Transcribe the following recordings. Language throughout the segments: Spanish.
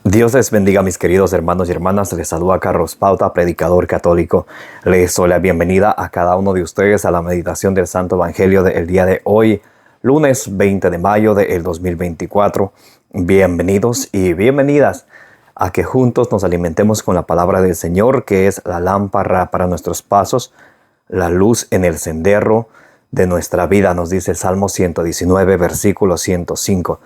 Dios les bendiga, mis queridos hermanos y hermanas. Les saluda Carlos Pauta, predicador católico. Les doy la bienvenida a cada uno de ustedes a la meditación del Santo Evangelio del día de hoy, lunes 20 de mayo del 2024. Bienvenidos y bienvenidas a que juntos nos alimentemos con la palabra del Señor, que es la lámpara para nuestros pasos, la luz en el sendero de nuestra vida, nos dice el Salmo 119, versículo 105.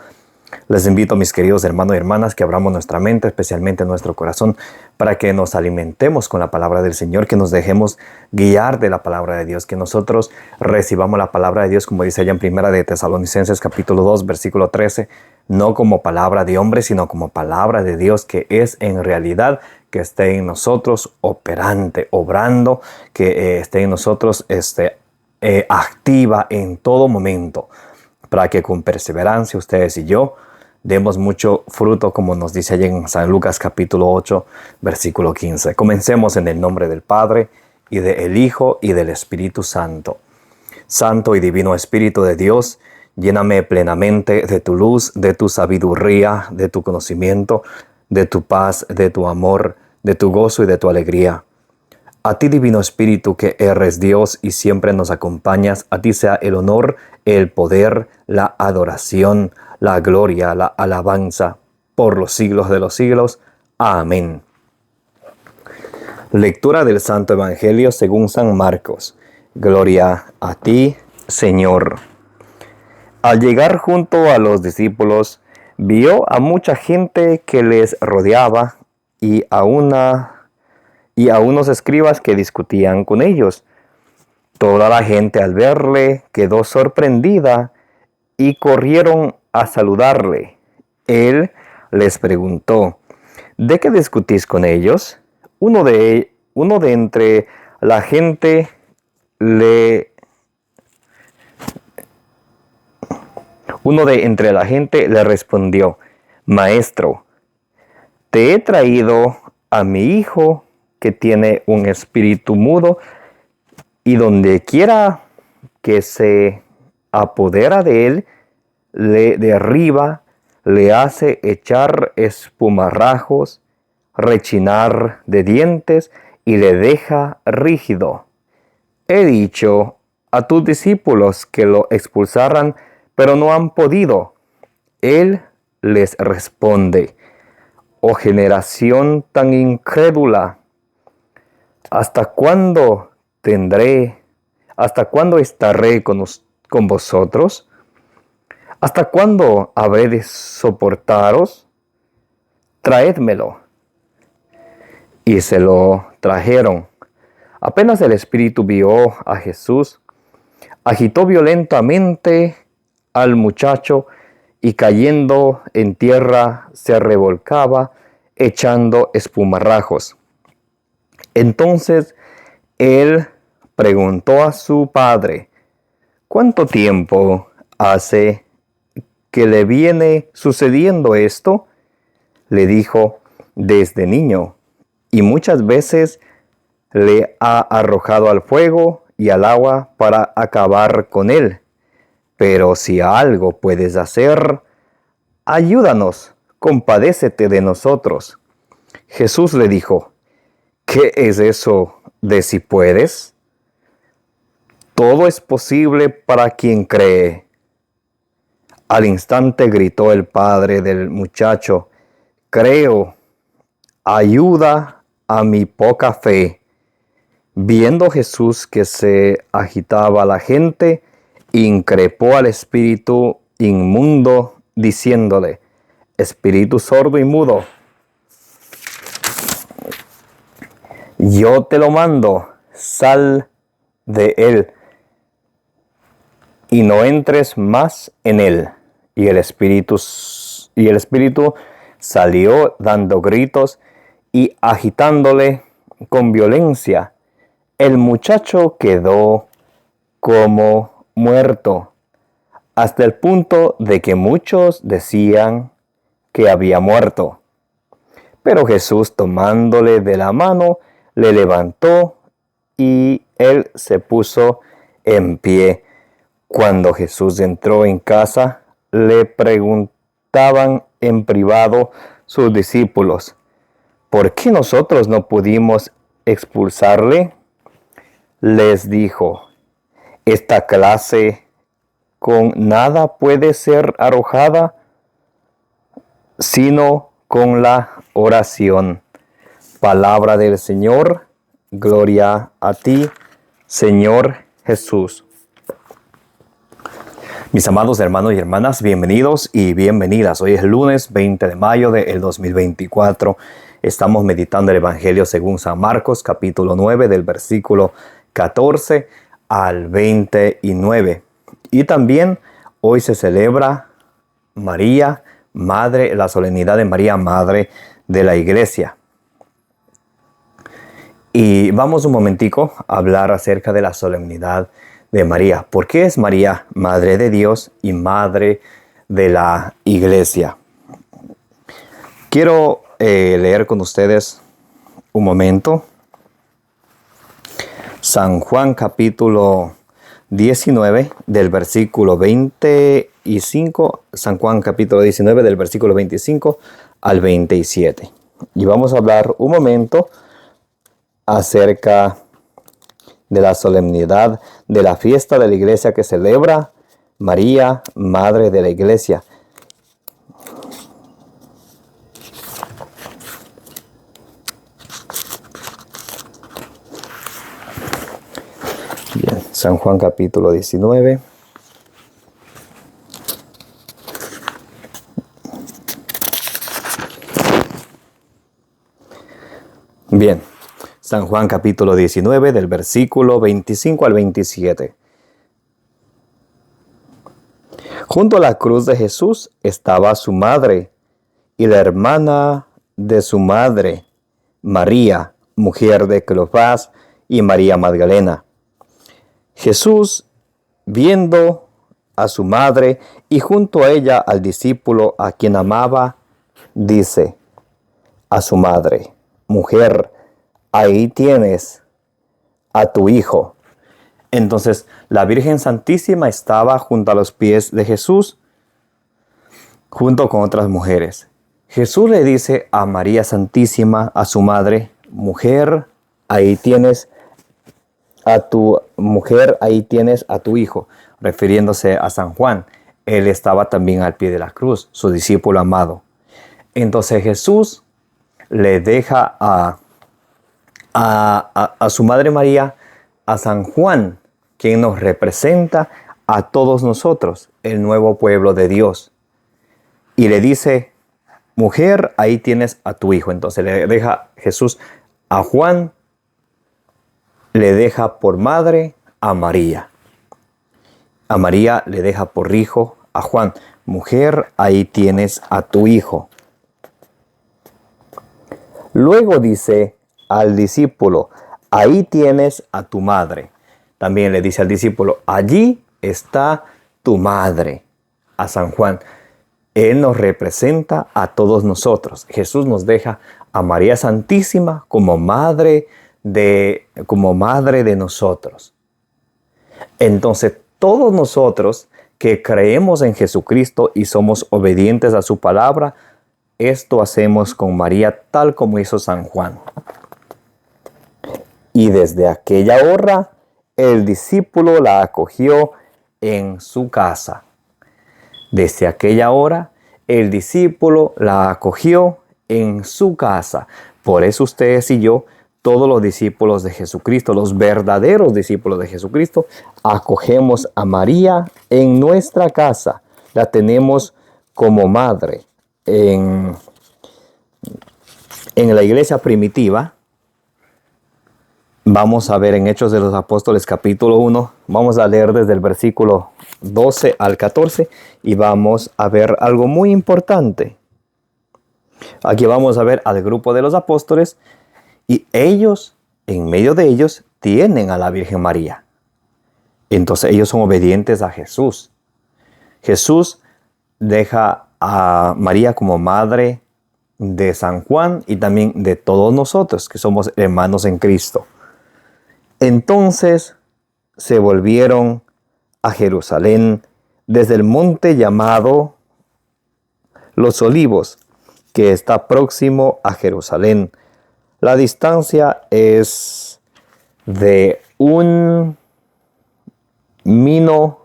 Les invito, mis queridos hermanos y hermanas, que abramos nuestra mente, especialmente nuestro corazón, para que nos alimentemos con la palabra del Señor, que nos dejemos guiar de la palabra de Dios, que nosotros recibamos la palabra de Dios, como dice allá en Primera de Tesalonicenses capítulo 2, versículo 13, no como palabra de hombre, sino como palabra de Dios, que es en realidad, que esté en nosotros operante, obrando, que esté en nosotros activa en todo momento, para que con perseverancia ustedes y yo demos mucho fruto, como nos dice allí en San Lucas capítulo 8, versículo 15. Comencemos en el nombre del Padre, y del Hijo, y del Espíritu Santo. Santo y divino Espíritu de Dios, lléname plenamente de tu luz, de tu sabiduría, de tu conocimiento, de tu paz, de tu amor, de tu gozo y de tu alegría. A ti, Divino Espíritu, que eres Dios y siempre nos acompañas, a ti sea el honor, el poder, la adoración, la gloria, la alabanza, por los siglos de los siglos. Amén. Lectura del Santo Evangelio según San Marcos. Gloria a ti, Señor. Al llegar junto a los discípulos, vio a mucha gente que les rodeaba y a unos escribas que discutían con ellos. Toda la gente al verle quedó sorprendida y corrieron a saludarle. Él les preguntó: ¿de qué discutís con ellos? Uno de entre la gente le respondió: Maestro, te he traído a mi hijo que tiene un espíritu mudo, y donde quiera que se apodera de él, le derriba, le hace echar espumarajos, rechinar de dientes y le deja rígido. He dicho a tus discípulos que lo expulsaran, pero no han podido. Él les responde: oh generación tan incrédula, ¿hasta cuándo estaré con vosotros? ¿Hasta cuándo habré de soportaros? Traédmelo. Y se lo trajeron. Apenas el espíritu vio a Jesús, agitó violentamente al muchacho y cayendo en tierra se revolcaba, echando espumarajos. Entonces él preguntó a su padre: ¿cuánto tiempo hace que le viene sucediendo esto? Le dijo: desde niño, y muchas veces le ha arrojado al fuego y al agua para acabar con él. Pero si algo puedes hacer, ayúdanos, compadécete de nosotros. Jesús le dijo: ¿qué es eso de si puedes? Todo es posible para quien cree. Al instante gritó el padre del muchacho: creo, ayuda a mi poca fe. Viendo Jesús que se agitaba la gente, increpó al espíritu inmundo, diciéndole: espíritu sordo y mudo, yo te lo mando, sal de él y no entres más en él. Y el espíritu salió dando gritos y agitándole con violencia. El muchacho quedó como muerto, hasta el punto de que muchos decían que había muerto. Pero Jesús, tomándole de la mano, le levantó y él se puso en pie. Cuando Jesús entró en casa, le preguntaban en privado sus discípulos: ¿por qué nosotros no pudimos expulsarle? Les dijo: esta clase con nada puede ser arrojada, sino con la oración. Palabra del Señor. Gloria a ti, Señor Jesús. Mis amados hermanos y hermanas, bienvenidos y bienvenidas. Hoy es lunes 20 de mayo del 2024. Estamos meditando el Evangelio según San Marcos, capítulo 9, del versículo 14 al 29. Y también hoy se celebra María, Madre, la solemnidad de María, Madre de la Iglesia. Y vamos un momentico a hablar acerca de la solemnidad de María. ¿Por qué es María Madre de Dios y Madre de la Iglesia? Quiero leer con ustedes un momento San Juan capítulo 19 del versículo 25, San Juan capítulo 19 del versículo 25 al 27. Y vamos a hablar un momento acerca de la solemnidad de la fiesta de la iglesia que celebra María, Madre de la Iglesia. Bien, San Juan capítulo 19. Bien. San Juan capítulo 19 del versículo 25 al 27. Junto a la cruz de Jesús estaba su madre y la hermana de su madre, María, mujer de Cleofás, y María Magdalena. Jesús, viendo a su madre y junto a ella al discípulo a quien amaba, dice a su madre: mujer, ahí tienes a tu hijo. Entonces, la Virgen Santísima estaba junto a los pies de Jesús, junto con otras mujeres. Jesús le dice a María Santísima, a su madre: mujer, ahí tienes a tu mujer, ahí tienes a tu hijo, refiriéndose a San Juan. Él estaba también al pie de la cruz, su discípulo amado. Entonces Jesús le deja a su Madre María, a San Juan, quien nos representa a todos nosotros, el nuevo pueblo de Dios. Y le dice: mujer, ahí tienes a tu hijo. Entonces le deja Jesús a Juan, le deja por madre a María. A María le deja por hijo a Juan. Mujer, ahí tienes a tu hijo. Luego dice al discípulo: ahí tienes a tu madre. También le dice al discípulo: allí está tu madre. A San Juan. Él nos representa a todos nosotros. Jesús nos deja a María Santísima como madre de nosotros. Entonces, todos nosotros que creemos en Jesucristo y somos obedientes a su palabra, esto hacemos con María tal como hizo San Juan. Y desde aquella hora, el discípulo la acogió en su casa. Desde aquella hora, el discípulo la acogió en su casa. Por eso ustedes y yo, todos los discípulos de Jesucristo, los verdaderos discípulos de Jesucristo, acogemos a María en nuestra casa. La tenemos como madre. En la iglesia primitiva, vamos a ver en Hechos de los Apóstoles capítulo 1, vamos a leer desde el versículo 12 al 14 y vamos a ver algo muy importante. Aquí vamos a ver al grupo de los apóstoles y ellos, en medio de ellos, tienen a la Virgen María. Entonces ellos son obedientes a Jesús. Jesús deja a María como madre de San Juan y también de todos nosotros que somos hermanos en Cristo. Entonces se volvieron a Jerusalén desde el monte llamado Los Olivos, que está próximo a Jerusalén. La distancia es de un mino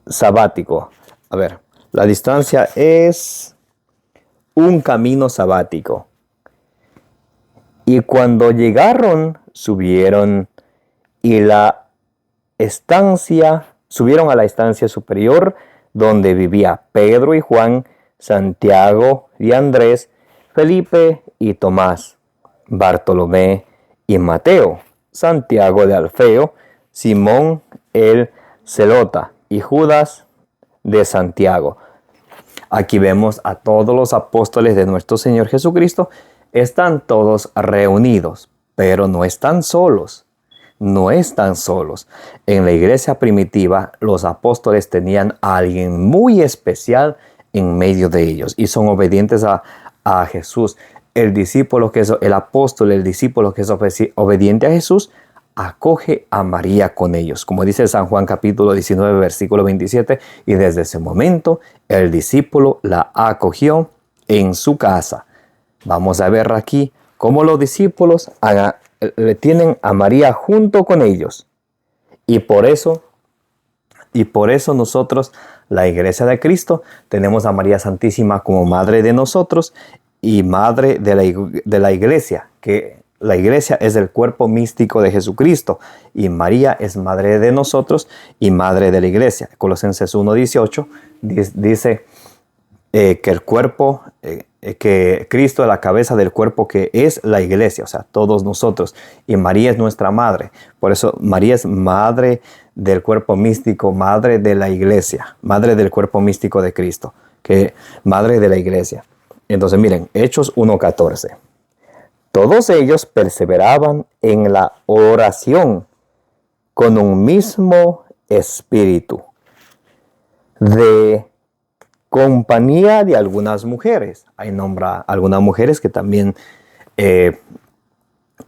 sabático. A ver, la distancia es un camino sabático. Y cuando llegaron, subieron subieron a la estancia superior donde vivía Pedro y Juan, Santiago y Andrés, Felipe y Tomás, Bartolomé y Mateo, Santiago de Alfeo, Simón el Zelota y Judas de Santiago. Aquí vemos a todos los apóstoles de nuestro Señor Jesucristo. Están todos reunidos, pero no están solos. No están solos. En la iglesia primitiva, los apóstoles tenían a alguien muy especial en medio de ellos y son obedientes a Jesús. El apóstol, el discípulo que es obediente a Jesús, acoge a María con ellos. Como dice San Juan capítulo 19, versículo 27, y desde ese momento el discípulo la acogió en su casa. Vamos a ver aquí cómo los discípulos le tienen a María junto con ellos. Y por eso nosotros, la Iglesia de Cristo, tenemos a María Santísima como madre de nosotros y madre de la Iglesia, que la Iglesia es el cuerpo místico de Jesucristo y María es madre de nosotros y madre de la Iglesia. Colosenses 1:18 dice que el cuerpo, que Cristo es la cabeza del cuerpo que es la Iglesia, o sea, todos nosotros. Y María es nuestra madre. Por eso María es madre del cuerpo místico, madre de la Iglesia, madre del cuerpo místico de Cristo, que madre de la Iglesia. Entonces miren, Hechos 1:14. Todos ellos perseveraban en la oración con un mismo espíritu, de compañía de algunas mujeres. Ahí nombra algunas mujeres que también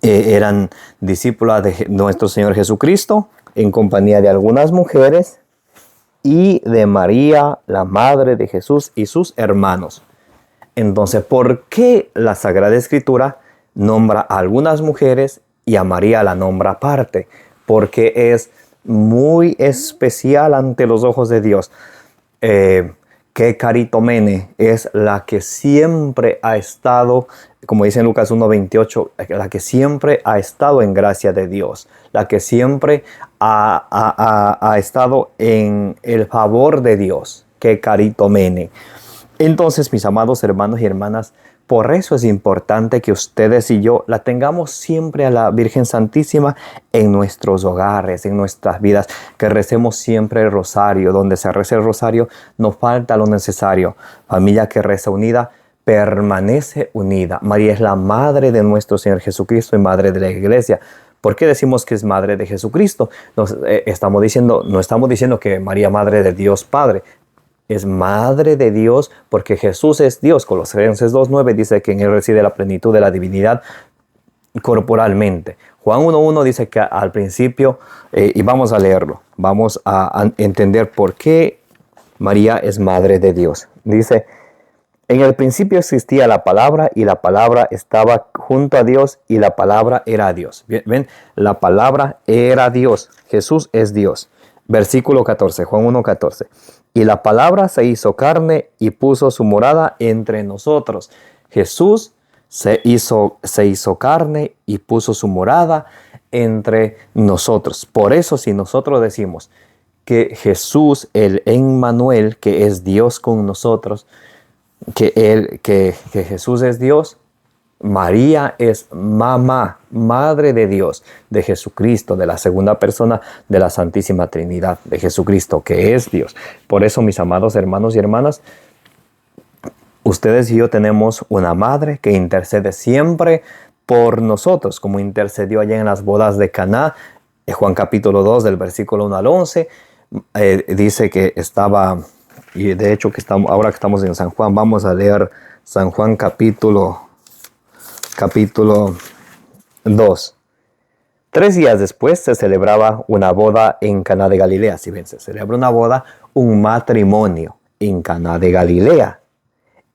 eran discípulas de nuestro Señor Jesucristo, en compañía de algunas mujeres y de María, la madre de Jesús y sus hermanos. Entonces, ¿por qué la Sagrada Escritura nombra a algunas mujeres y a María la nombra aparte? Porque es muy especial ante los ojos de Dios. Que caritomene es la que siempre ha estado, como dice en Lucas 1:28, la que siempre ha estado en gracia de Dios, la que siempre ha estado en el favor de Dios. Que caritomene. Entonces, mis amados hermanos y hermanas, por eso es importante que ustedes y yo la tengamos siempre a la Virgen Santísima en nuestros hogares, en nuestras vidas, que recemos siempre el rosario. Donde se reza el rosario no falta lo necesario. Familia que reza unida permanece unida. María es la madre de nuestro Señor Jesucristo y madre de la Iglesia. ¿Por qué decimos que es madre de Jesucristo? No estamos diciendo que María, madre de Dios Padre. Es madre de Dios porque Jesús es Dios. Colosenses 2:9 dice que en él reside la plenitud de la divinidad corporalmente. Juan 1:1 dice que al principio, y vamos a leerlo, vamos a entender por qué María es madre de Dios. Dice, en el principio existía la palabra y la palabra estaba junto a Dios y la palabra era Dios. ¿Ven? La palabra era Dios. Jesús es Dios. Versículo 14, Juan 1:14. Y la palabra se hizo carne y puso su morada entre nosotros. Jesús se hizo carne y puso su morada entre nosotros. Por eso, si nosotros decimos que Jesús, el Emmanuel, que es Dios con nosotros, que Jesús es Dios, María es mamá, madre de Dios, de Jesucristo, de la segunda persona de la Santísima Trinidad, de Jesucristo, que es Dios. Por eso, mis amados hermanos y hermanas, ustedes y yo tenemos una madre que intercede siempre por nosotros, como intercedió allá en las bodas de Caná. Juan capítulo 2, del versículo 1 al 11, dice que estaba, y de hecho ahora que estamos en San Juan, vamos a leer San Juan capítulo 2. 3 días después se celebraba una boda en Caná de Galilea. Si ven, se celebra una boda, un matrimonio en Caná de Galilea.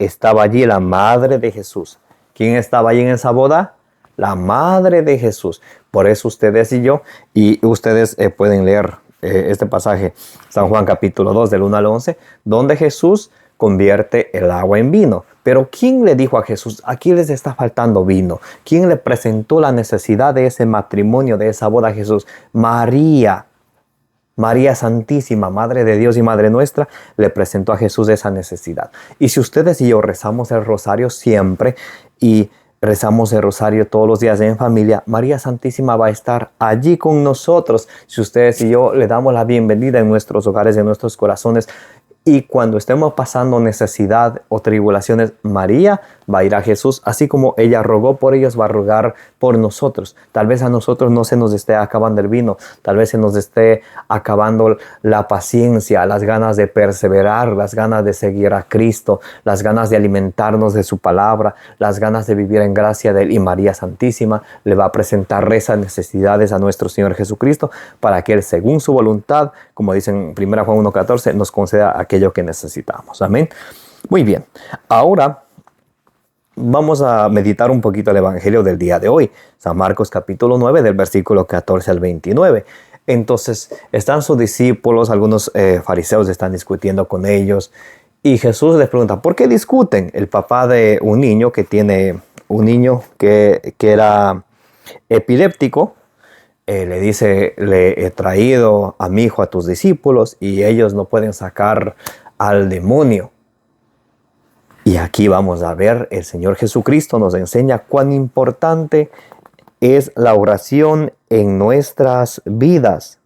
estaba allí la madre de Jesús. ¿Quién estaba allí en esa boda? La madre de Jesús. Por eso ustedes y yo, y ustedes pueden leer este pasaje, San Juan capítulo 2 del 1 al 11, donde Jesús convierte el agua en vino. Pero ¿quién le dijo a Jesús, aquí les está faltando vino? ¿Quién le presentó la necesidad de ese matrimonio, de esa boda a Jesús? María. María Santísima, Madre de Dios y Madre nuestra, le presentó a Jesús esa necesidad. Y si ustedes y yo rezamos el rosario siempre y rezamos el rosario todos los días en familia, María Santísima va a estar allí con nosotros. Si ustedes y yo le damos la bienvenida en nuestros hogares, en nuestros corazones, y cuando estemos pasando necesidad o tribulaciones, María va a ir a Jesús, así como ella rogó por ellos, va a rogar por nosotros. Tal vez a nosotros no se nos esté acabando el vino, tal vez se nos esté acabando la paciencia, las ganas de perseverar, las ganas de seguir a Cristo, las ganas de alimentarnos de su palabra, las ganas de vivir en gracia de Él. Y María Santísima le va a presentar esas necesidades a nuestro Señor Jesucristo para que Él, según su voluntad, como dice en 1 Juan 1:14, nos conceda aquello que necesitamos. Amén. Muy bien. Ahora vamos a meditar un poquito el Evangelio del día de hoy. San Marcos capítulo 9 del versículo 14 al 29. Entonces están sus discípulos, algunos fariseos están discutiendo con ellos. Y Jesús les pregunta, ¿por qué discuten? El papá de un niño que tiene un niño que era epiléptico, le dice, le he traído a mi hijo a tus discípulos y ellos no pueden sacar al demonio. Y aquí vamos a ver, el Señor Jesucristo nos enseña cuán importante es la oración en nuestras vidas.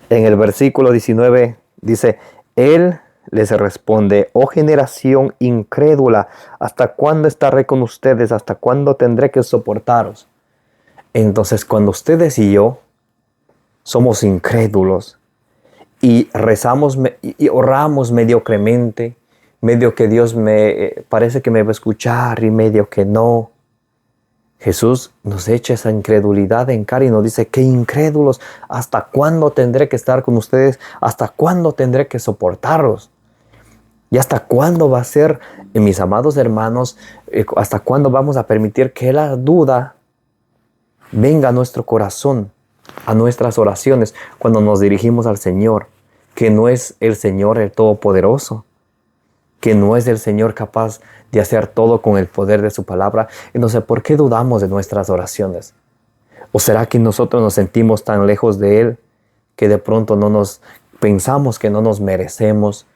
En el versículo 19 dice, Él les responde, oh generación incrédula, ¿hasta cuándo estaré con ustedes? ¿Hasta cuándo tendré que soportaros? Entonces, cuando ustedes y yo somos incrédulos y rezamos y oramos mediocremente, medio que Dios parece que me va a escuchar y medio que no, Jesús nos echa esa incredulidad en cara y nos dice, qué incrédulos, ¿hasta cuándo tendré que estar con ustedes? ¿Hasta cuándo tendré que soportarlos? ¿Y hasta cuándo va a ser, mis amados hermanos, hasta cuándo vamos a permitir que la duda venga a nuestro corazón, a nuestras oraciones, cuando nos dirigimos al Señor, que no es el Señor el Todopoderoso, que no es el Señor capaz de hacer todo con el poder de su palabra? Entonces, ¿por qué dudamos de nuestras oraciones? ¿O será que nosotros nos sentimos tan lejos de Él que de pronto pensamos que no nos merecemos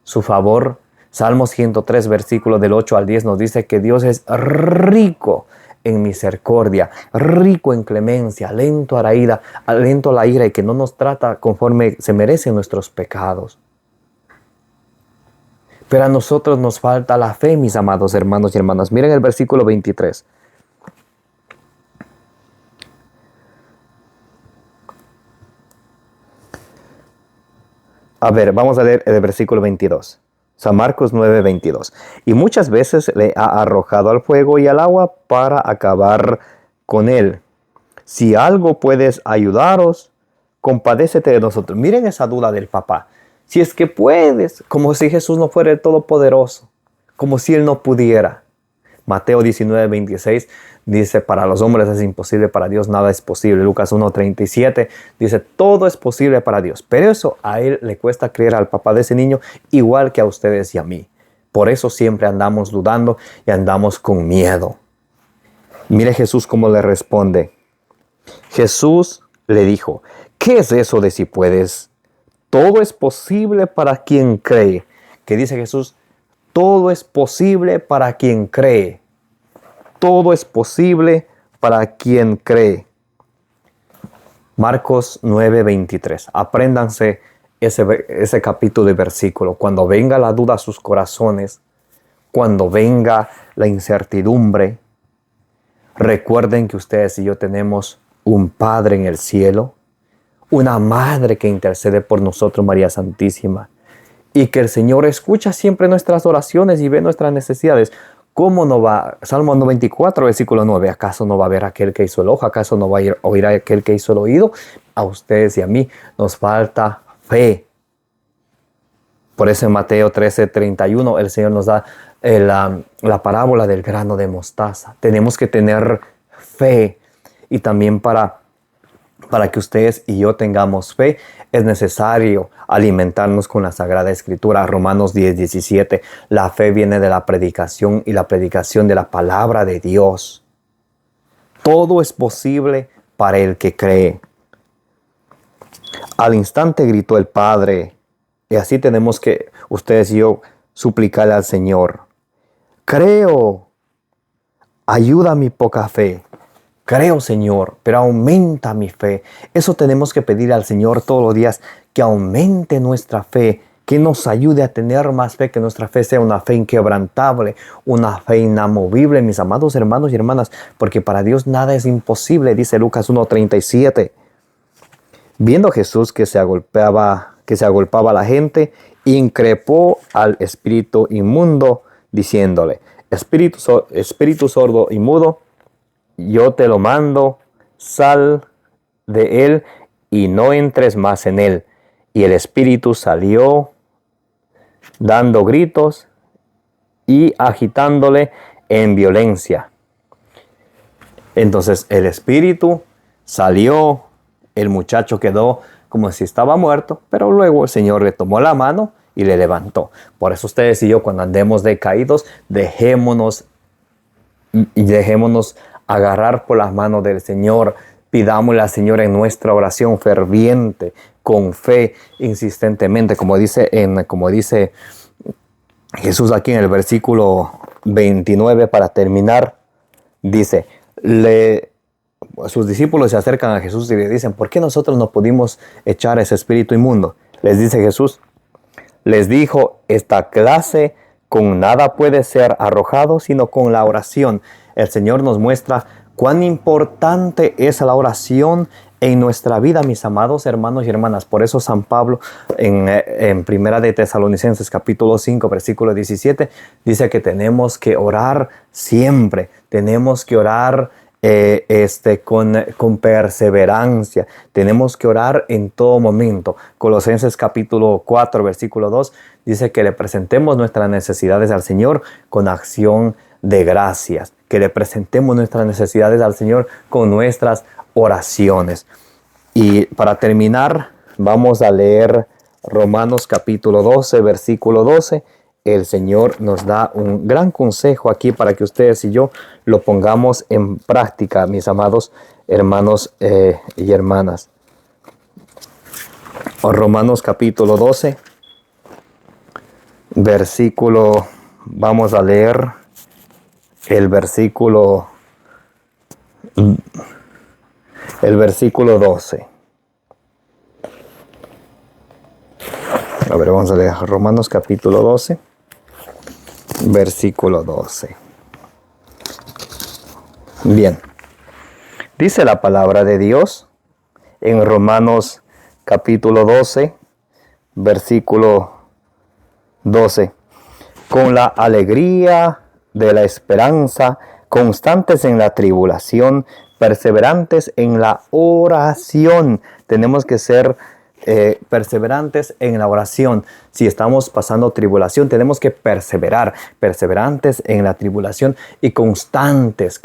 su favor? Salmos 103, versículo del 8 al 10 nos dice que Dios es rico en misericordia, rico en clemencia, lento a la ira y que no nos trata conforme se merecen nuestros pecados. Pero a nosotros nos falta la fe, mis amados hermanos y hermanas. Miren el versículo 23. A ver, vamos a leer el versículo 22. San Marcos 9:22. Y muchas veces le ha arrojado al fuego y al agua para acabar con él. Si algo puedes ayudaros, compadécete de nosotros. Miren esa duda del papá. Si es que puedes, como si Jesús no fuera el Todopoderoso, como si Él no pudiera. Mateo 19:26 dice, para los hombres es imposible, para Dios nada es posible. Lucas 1:37 dice, todo es posible para Dios. Pero eso a Él le cuesta creer, al papá de ese niño, igual que a ustedes y a mí. Por eso siempre andamos dudando y andamos con miedo. Mire Jesús cómo le responde. Jesús le dijo, ¿qué es eso de si puedes? Todo es posible para quien cree. ¿Qué dice Jesús? Todo es posible para quien cree. Todo es posible para quien cree. Marcos 9:23. Apréndanse ese capítulo de versículo. Cuando venga la duda a sus corazones, cuando venga la incertidumbre, recuerden que ustedes y yo tenemos un Padre en el cielo, una Madre que intercede por nosotros, María Santísima, y que el Señor escucha siempre nuestras oraciones y ve nuestras necesidades. ¿Cómo no va? Salmo 94, versículo 9. ¿Acaso no va a ver aquel que hizo el ojo? ¿Acaso no va a oír aquel que hizo el oído? A ustedes y a mí nos falta fe. Por eso en Mateo 13:31 el Señor nos da la parábola del grano de mostaza. Tenemos que tener fe, y también para que ustedes y yo tengamos fe es necesario alimentarnos con la Sagrada Escritura. Romanos 10:17. La fe viene de la predicación, y la predicación de la palabra de Dios. Todo es posible para el que cree. Al instante gritó el Padre, y así tenemos que ustedes y yo suplicarle al Señor: creo, ayuda mi poca fe. Creo, Señor, pero aumenta mi fe. Eso tenemos que pedir al Señor todos los días, que aumente nuestra fe, que nos ayude a tener más fe, que nuestra fe sea una fe inquebrantable, una fe inamovible, mis amados hermanos y hermanas, porque para Dios nada es imposible, dice Lucas 1:37. Viendo Jesús que se agolpaba a la gente, increpó al espíritu inmundo, diciéndole: espíritu sordo y mudo, yo te lo mando, sal de él y no entres más en él. Y el espíritu salió dando gritos y agitándole en violencia. Entonces el espíritu salió, el muchacho quedó como si estaba muerto, pero luego el Señor le tomó la mano y le levantó. Por eso ustedes y yo, cuando andemos decaídos, dejémonos agarrar por las manos del Señor. Pidámosle al Señor en nuestra oración ferviente, con fe, insistentemente, como dice Jesús aquí en el versículo 29, para terminar. Dice, sus discípulos se acercan a Jesús y le dicen: ¿por qué nosotros no pudimos echar ese espíritu inmundo? Les dice Jesús, les dijo: esta clase con nada puede ser arrojado, sino con la oración. El Señor nos muestra cuán importante es la oración en nuestra vida, mis amados hermanos y hermanas. Por eso San Pablo en Primera de Tesalonicenses capítulo 5 versículo 17 dice que tenemos que orar siempre. Tenemos que orar con perseverancia. Tenemos que orar en todo momento. Colosenses capítulo 4 versículo 2 dice que le presentemos nuestras necesidades al Señor con acción de gracias. Que le presentemos nuestras necesidades al Señor con nuestras oraciones. Y para terminar, vamos a leer Romanos capítulo 12 versículo 12. El Señor nos da un gran consejo aquí para que ustedes y yo lo pongamos en práctica, mis amados hermanos y hermanas. Romanos capítulo 12, vamos a leer el versículo 12. A ver, vamos a leer Romanos capítulo 12. Versículo 12. Bien. Dice la palabra de Dios en Romanos capítulo 12, versículo 12. Con la alegría de la esperanza, constantes en la tribulación, perseverantes en la oración. Tenemos que ser perseverantes en la oración. Si estamos pasando tribulación, tenemos que perseverar, perseverantes en la tribulación y constantes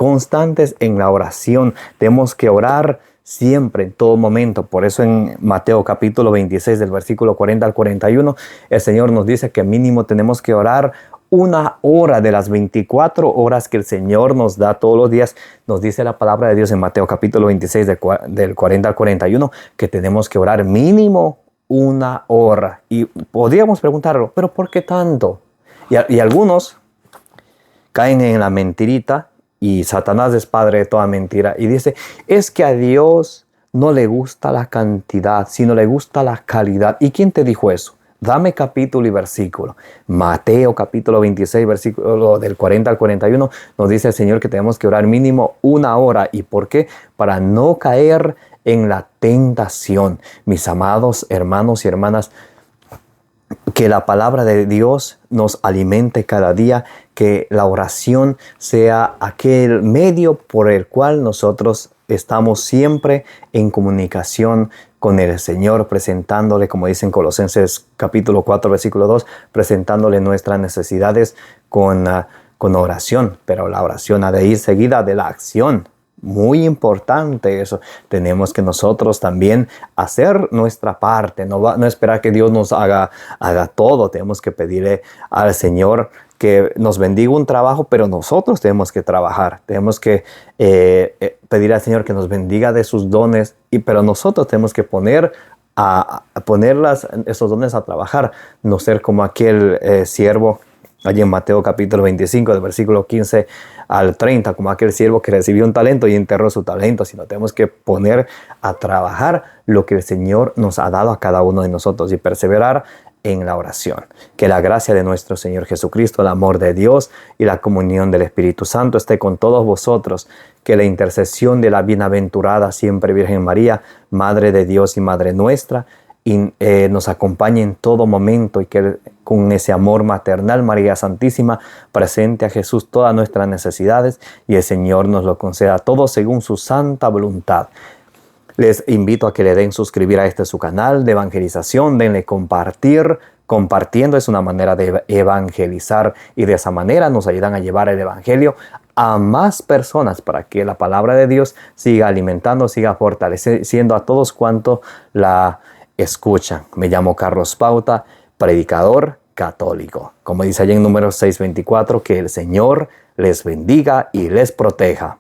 en la oración. Tenemos que orar siempre, en todo momento. Por eso en Mateo capítulo 26 del versículo 40 al 41, el Señor nos dice que mínimo tenemos que orar 1 hora de las 24 horas que el Señor nos da todos los días. Nos dice la palabra de Dios en Mateo capítulo 26 del 40 al 41 que tenemos que orar mínimo 1 hora. Y podríamos preguntarlo, ¿pero por qué tanto? Y algunos caen en la mentirita, y Satanás es padre de toda mentira, y dice, es que a Dios no le gusta la cantidad, sino le gusta la calidad. ¿Y quién te dijo eso? Dame capítulo y versículo. Mateo capítulo 26, versículo del 40 al 41, nos dice el Señor que tenemos que orar mínimo 1 hora. ¿Y por qué? Para no caer en la tentación. Mis amados hermanos y hermanas, que la palabra de Dios nos alimente cada día, que la oración sea aquel medio por el cual nosotros estamos siempre en comunicación con el Señor, presentándole, como dicen Colosenses capítulo 4, versículo 2, presentándole nuestras necesidades con oración, pero la oración ha de ir seguida de la acción. Muy importante eso. Tenemos que nosotros también hacer nuestra parte, no esperar que Dios nos haga todo. Tenemos que pedirle al Señor que nos bendiga un trabajo, pero nosotros tenemos que trabajar. Tenemos que pedir al Señor que nos bendiga de sus dones, pero nosotros tenemos que poner esos dones a trabajar, no ser como aquel siervo allí en Mateo capítulo 25, del versículo 15 al 30, como aquel siervo que recibió un talento y enterró su talento, sino tenemos que poner a trabajar lo que el Señor nos ha dado a cada uno de nosotros y perseverar en la oración. Que la gracia de nuestro Señor Jesucristo, el amor de Dios y la comunión del Espíritu Santo esté con todos vosotros. Que la intercesión de la bienaventurada siempre Virgen María, Madre de Dios y Madre nuestra, nos acompañe en todo momento, y que con ese amor maternal María Santísima presente a Jesús todas nuestras necesidades, y el Señor nos lo conceda todo según su santa voluntad. Les invito a que le den suscribir a su canal de evangelización, denle compartir. Compartiendo es una manera de evangelizar, y de esa manera nos ayudan a llevar el evangelio a más personas, para que la palabra de Dios siga alimentando, siga fortaleciendo a todos cuantos la escuchan. Me llamo Carlos Pauta, predicador católico. Como dice allí en Números 6:24, que el Señor les bendiga y les proteja.